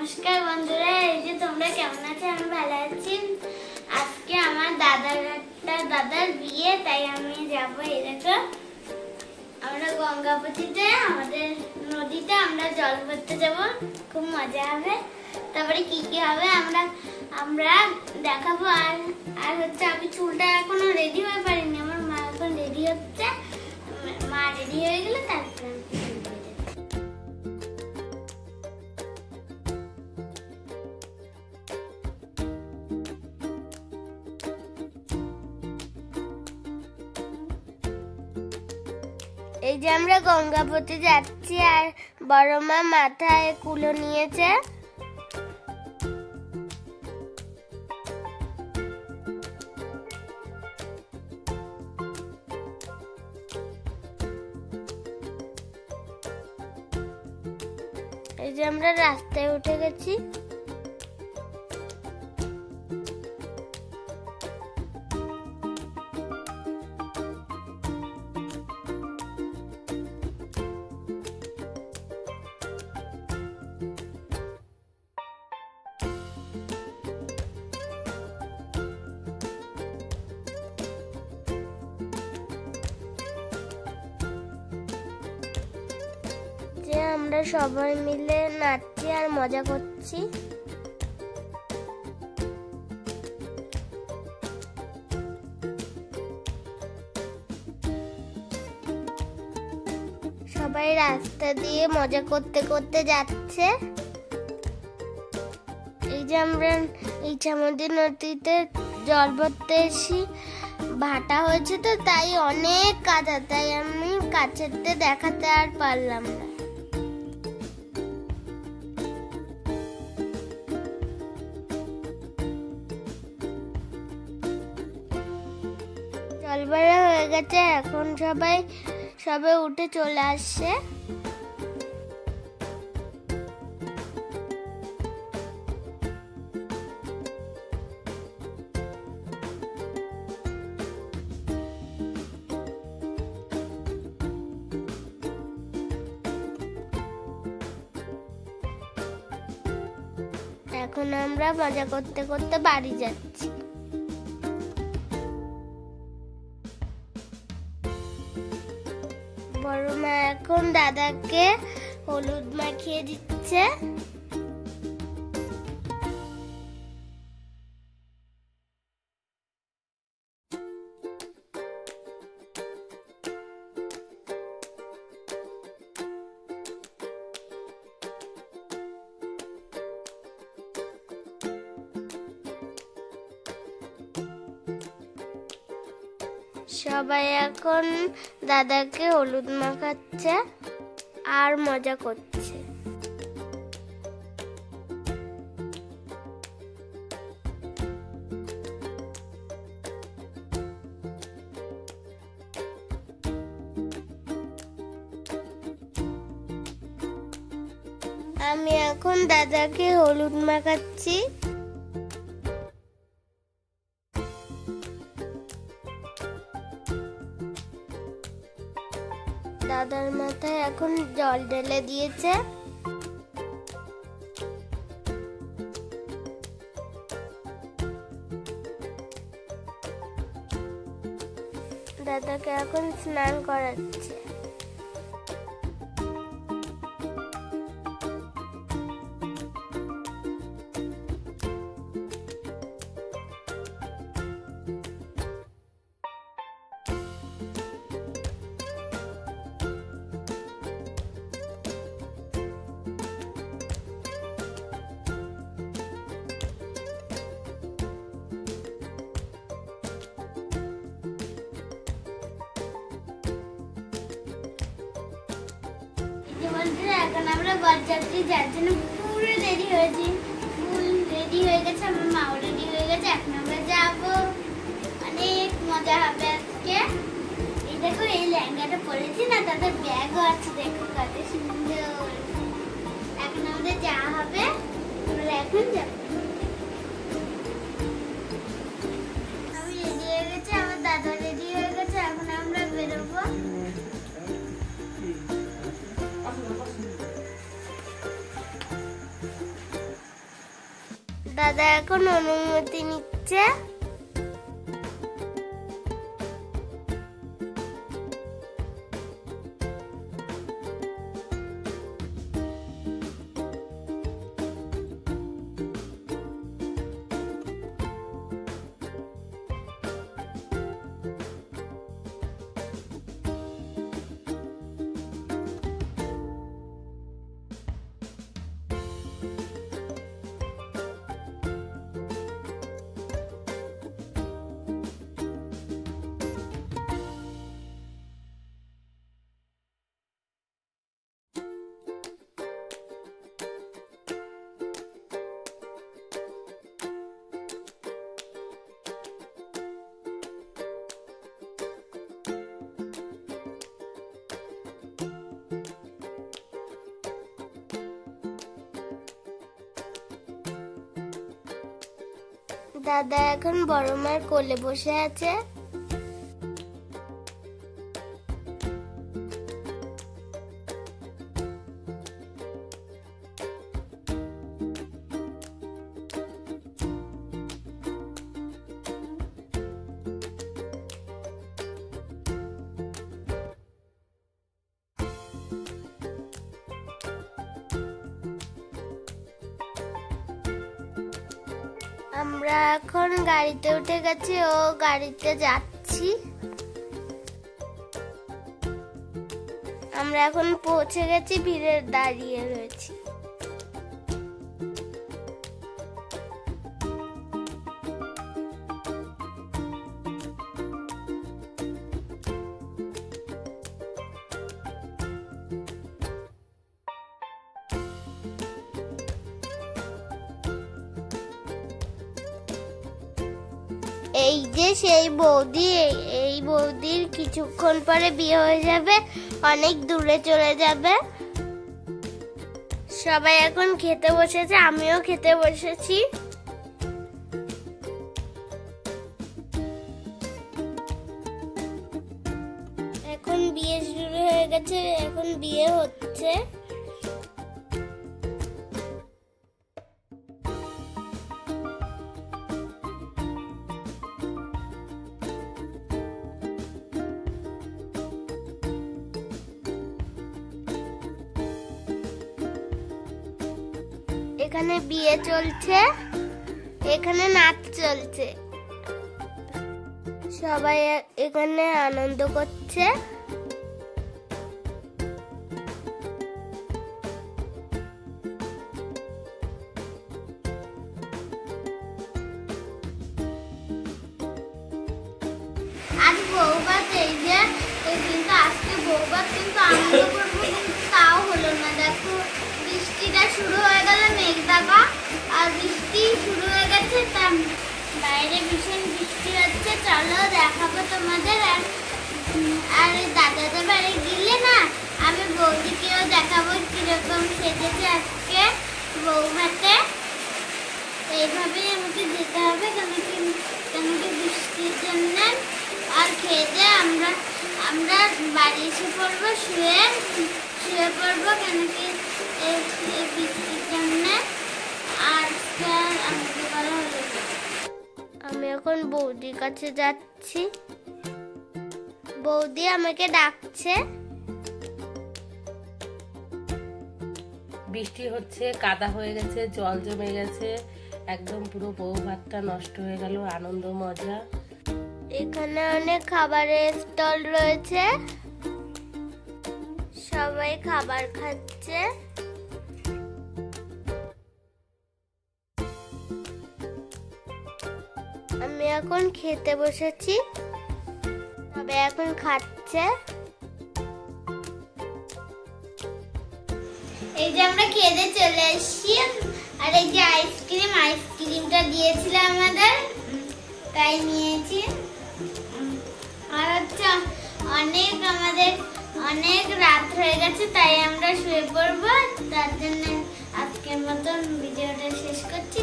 নমস্কার বন্ধুরা, এই যে তোমরা কেমন আছো? আমি ভালো আছি। আজকে আমার দাদার বিয়ে, তাই আমি যাবো। এই দেখো, আমরা গঙ্গাপতিতে আমাদের নদীতে আমরা জল ভরতে যাব। খুব মজা হবে। তারপরে কি কি হবে আমরা দেখাবো। আর হচ্ছে আমি চুলটা এখনো রেডি হয়ে পারিনি, আমার মা এখন রেডি হচ্ছে। মা রেডি হয়ে গেলে তারপরে এই যে আমরা গঙ্গাপতি যাচ্ছি, আর বড় মা মাথায় কুলো নিয়েছে। এই যে আমরা রাস্তায় উঠে গেছি। আমরা সবাই মিলে নাচছি আর মজা করছি। সবাই রাস্তা দিয়ে মজা করতে করতে যাচ্ছে। এই যে আমরা ইছামতি নদীতে জল ভরতে এসি, ভাটা হয়েছে তো তাই অনেক কাদা, তাই আমি কাছেতে দেখাতে আর পারলাম না। জল ভরা হয়ে গেছে, এখন সবাই উঠে চলে আসছে। এখন আমরা মজা করতে করতে বাড়ি যাচ্ছি। বড় মা এখন দাদাকে হলুদ মাখিয়ে দিচ্ছে। সবাই এখন দাদাকে হলুদ মাখাচ্ছে আর মজা করছে। আমি এখন দাদাকে হলুদ মাখাচ্ছি। দাদার মাথায় এখন জল ঢেলে দিয়েছে। দাদাকে এখন স্নান করাচ্ছে। এখন আমরা বরযাত্রী যার জন্য পুরো রেডি হয়েছি, ফুল রেডি হয়ে গেছে, আমার মাও রেডি হয়ে গেছে। এখন আমরা যাবো, অনেক মজা হবে আজকে। এই দেখো, এই লেহেঙ্গাটা পরেছি না, তাদের ব্যাগও আছে, দেখো কত সুন্দর। এখন আমাদের যাওয়া হবে, আমরা এখন যাবো। আমি রেডি হয়ে গেছি, আমার দাদা রেডি হয়ে গেছে, এখন আমরা বেরোবো। দাদা এখন অনুমতি নিচ্ছে। দাদা এখন বড় মার কোলে বসে আছে। আমরা এখন গাড়িতে উঠে গেছি ও গাড়িতে যাচ্ছি। আমরা এখন পৌঁছে গেছি, ভিড়ে দাঁড়িয়ে রয়েছি। এই যে সেই বৌদি, এই বৌদির কিছুক্ষণ পরে বিয়ে হয়ে যাবে, অনেক দূরে চলে যাবে। সবাই এখন খেতে বসেছে, আমিও খেতে বসেছি। এখন বিয়ে শুরু হয়ে গেছে, এখন বিয়ে হচ্ছে। এখানে বিয়ে চলছে, এখানে নাচ চলছে, সবাই এখানে আনন্দ করছে। আজ বউভাত, এই যে কিন্তু আজকে বউভাত কিন্তু আনন্দ করবো, কিন্তু তাও হলো না। দেখো বৃষ্টিটা শুরু হয়ে গেল, মেঘ দেখা, আর বৃষ্টি শুরু হয়ে গেছে, তা বাইরে ভীষণ বৃষ্টি হচ্ছে। চলো দেখাবো তোমাদের। আর দাদাদের বাড়ি গেলে না আমি বৌদিকেও দেখাবো কিরকম সেজেছে আজকে বউভাতে। এইভাবেই আমাকে যেতে হবে, কেন কি বৃষ্টির জন্য। আর খেয়ে দিয়ে আমরা বাড়ি এসে পড়বো, শুয়ে পড়বো, কেন কি বৃষ্টির জন্য। আর আমাকে বলা হলো, আমি এখন বৌদির কাছে যাচ্ছি। বৌদি আমাকে ডাকছে। বৃষ্টি হচ্ছে, কাদা হয়ে গেছে, জল জমে গেছে, একদম পুরো বউ ভাতটা নষ্ট হয়ে গেল। আনন্দ মজা। এখানে অনেক খাবারের স্টল রয়েছে, সবাই খাবার খাচ্ছে। আমি এখন খেতে বসেছি, সবাই এখন খাচ্ছে। এই যে আমরা খেতে চলে এসেছি। আর এই যে আইসক্রিমটা দিয়েছিল আমাদের, তাই নিয়েছি। আর হচ্ছে অনেক রাত হয়ে গেছে, তাই আমরা শুয়ে পড়বো। তার জন্য আজকের মতন ভিডিওটা শেষ করছি।